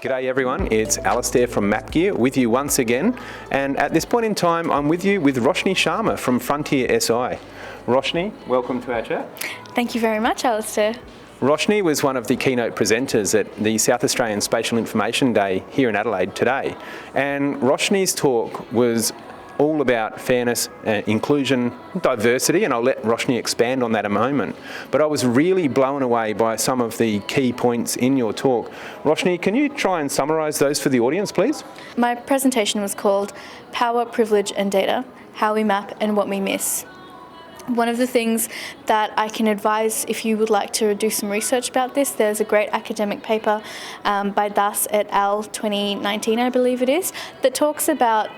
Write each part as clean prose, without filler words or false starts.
G'day everyone, it's Alistair from MapGear with you once again, and at this point in time I'm with you with Roshni Sharma from Frontier SI. Roshni, welcome to our chat. Thank you very much, Alistair. Roshni was one of the keynote presenters at the South Australian Spatial Information Day here in Adelaide today, and Roshni's talk was all about fairness, inclusion, diversity, and I'll let Roshni expand on that in a moment. But I was really blown away by some of the key points in your talk. Roshni, can you try and summarise those for the audience, please? My presentation was called Power, Privilege and Data, How We Map and What We Miss. One of the things that I can advise if you would like to do some research about this, there's a great academic paper by Das et al. 2019, I believe it is, that talks about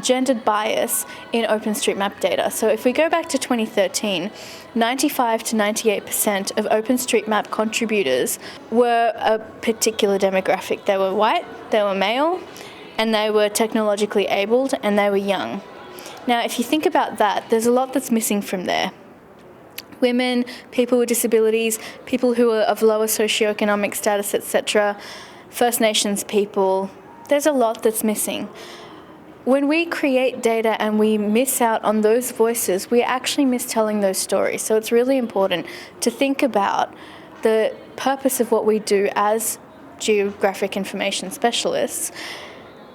gendered bias in OpenStreetMap data. So if we go back to 2013, 95 to 98% of OpenStreetMap contributors were a particular demographic. They were white, they were male, and they were technologically abled, and they were young. Now, if you think about that, there's a lot that's missing from there. Women, people with disabilities, people who are of lower socioeconomic status, etc., First Nations people, there's a lot that's missing. When we create data and we miss out on those voices, we actually miss telling those stories. So it's really important to think about the purpose of what we do as geographic information specialists,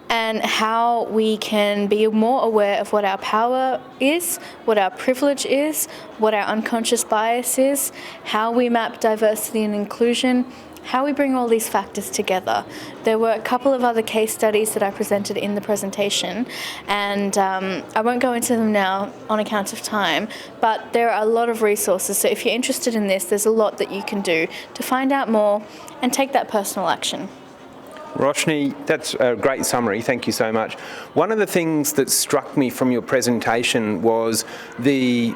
and how we can be more aware of what our power is, what our privilege is, what our unconscious bias is, how we map diversity and inclusion, how we bring all these factors together. There were a couple of other case studies that I presented in the presentation, and I won't go into them now on account of time, but there are a lot of resources. So if you're interested in this, there's a lot that you can do to find out more and take that personal action. Roshni, that's a great summary, thank you so much. One of the things that struck me from your presentation was the,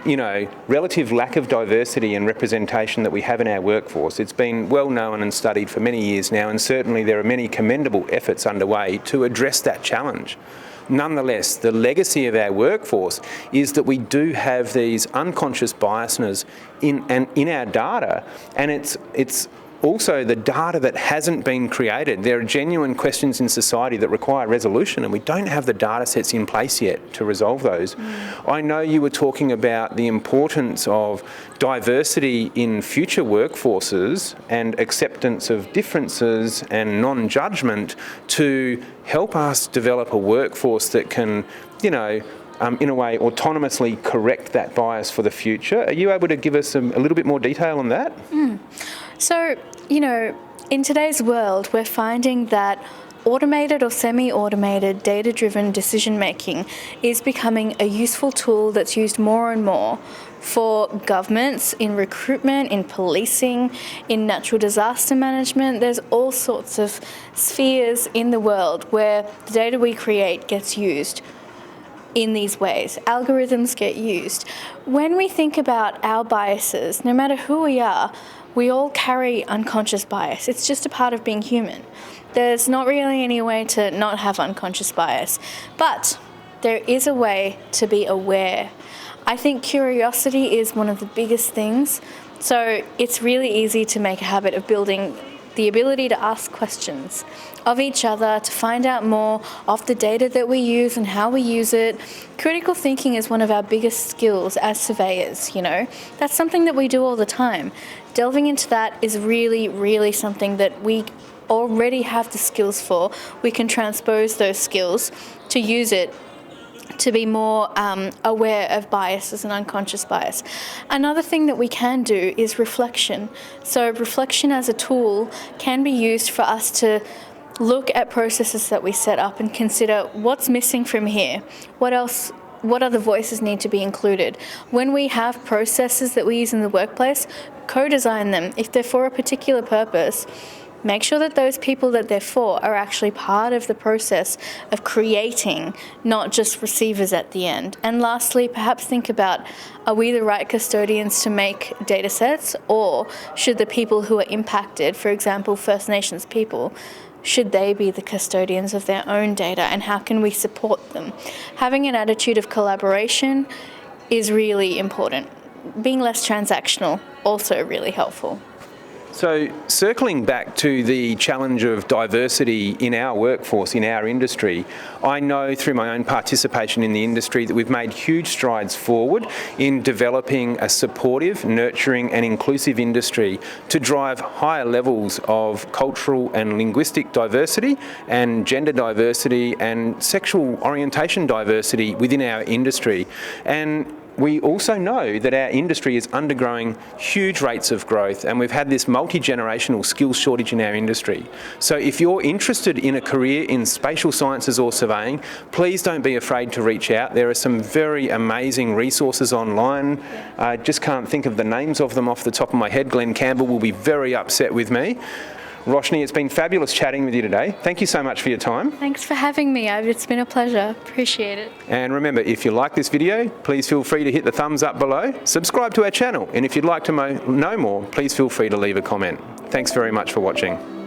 relative lack of diversity and representation that we have in our workforce. It's been well known and studied for many years now, and certainly there are many commendable efforts underway to address that challenge. Nonetheless, the legacy of our workforce is that we do have these unconscious biases in our data, and it's also the data that hasn't been created. There are genuine questions in society that require resolution, and we don't have the data sets in place yet to resolve those. I know you were talking about the importance of diversity in future workforces and acceptance of differences and non-judgment to help us develop a workforce that can, in a way, autonomously correct that bias for the future. Are you able to give us a little bit more detail on that? So, in today's world, we're finding that automated or semi-automated data-driven decision-making is becoming a useful tool that's used more and more for governments, in recruitment, in policing, in natural disaster management. There's all sorts of spheres in the world where the data we create gets used in these ways. Algorithms get used. When we think about our biases, no matter who we are, we all carry unconscious bias. It's just a part of being human. There's not really any way to not have unconscious bias, but there is a way to be aware. I think curiosity is one of the biggest things. So it's really easy to make a habit of building the ability to ask questions of each other, to find out more of the data that we use and how we use it. Critical thinking is one of our biggest skills as surveyors, That's something that we do all the time. Delving into that is really, really something that we already have the skills for. We can transpose those skills to use it to be more aware of biases and unconscious bias. Another thing that we can do is reflection. So reflection as a tool can be used for us to look at processes that we set up and consider what's missing from here. What other voices need to be included? When we have processes that we use in the workplace, co-design them. If they're for a particular purpose, make sure that those people that they're for are actually part of the process of creating, not just receivers at the end. And lastly, perhaps think about, are we the right custodians to make data sets, or should the people who are impacted, for example, First Nations people, should they be the custodians of their own data, and how can we support them? Having an attitude of collaboration is really important. Being less transactional, also really helpful. So circling back to the challenge of diversity in our workforce, in our industry, I know through my own participation in the industry that we've made huge strides forward in developing a supportive, nurturing and inclusive industry to drive higher levels of cultural and linguistic diversity and gender diversity and sexual orientation diversity within our industry. And we also know that our industry is undergoing huge rates of growth, and we've had this multi-generational skills shortage in our industry. So if you're interested in a career in spatial sciences or surveying, please don't be afraid to reach out. There are some very amazing resources online. I just can't think of the names of them off the top of my head. Glenn Campbell will be very upset with me. Roshni, it's been fabulous chatting with you today. Thank you so much for your time. Thanks for having me. It's been a pleasure. Appreciate it. And remember, if you like this video, please feel free to hit the thumbs up below, subscribe to our channel, and if you'd like to know more, please feel free to leave a comment. Thanks very much for watching.